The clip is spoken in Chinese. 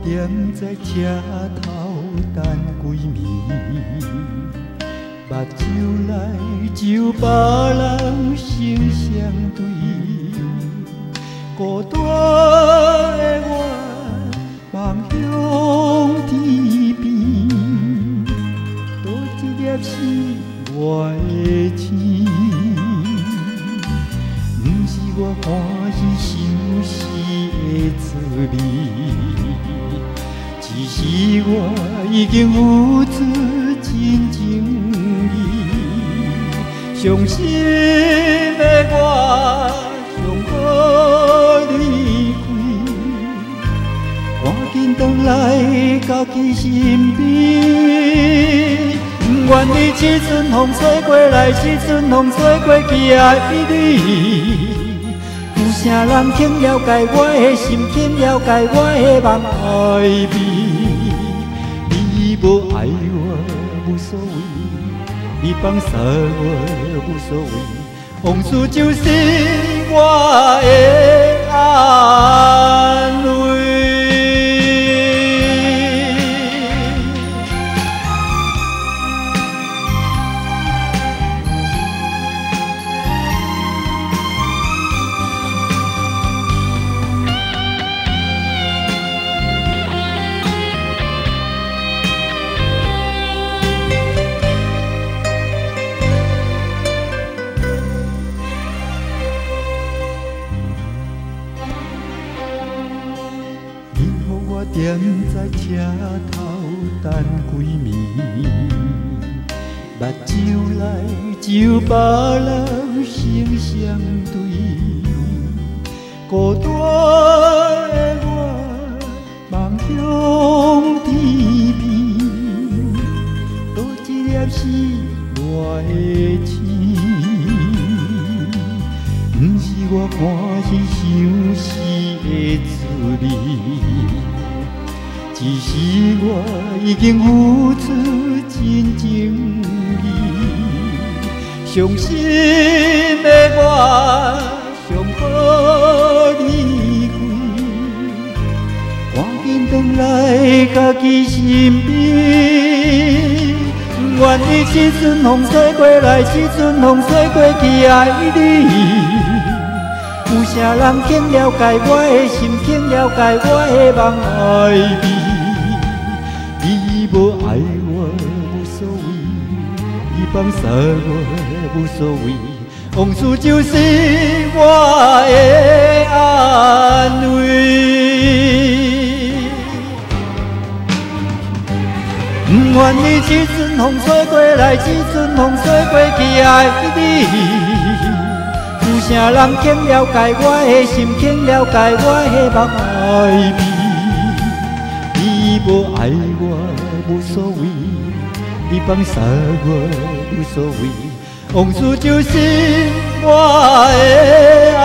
踮在车头等归暝，目睭来就别人成相对，孤单的我望向天边，多一粒是我的天，不是我欢喜想死的滋味。只是我已经付出真情意，伤心的我想要离开，赶紧回来家己身边。不愿你这阵风吹过来，这阵风吹过去爱你。有啥人肯了解我的心，肯了解我的梦爱美？你无爱我无所谓，你放手我无所谓，往事就是我的安慰。踮在车头等归暝，目睭来就别人成相对，孤单的我望向天边，多一粒是我的天，不是我欢喜想死的滋味。只是我已经付出真情意，伤心的我想要离开，赶紧回来家己身边。不愿你这阵风吹过来，这阵风吹过去爱你。有啥人肯了解我的心，肯了解我的梦爱美？你无爱我无所谓，你放手我无所谓，往事就是我的安慰。不愿你这阵风吹过来，这阵风吹过去爱你。有啥人肯了解我的心，肯了解我的梦爱美？你无爱我无所谓，你放手我无所谓，往事就是我的安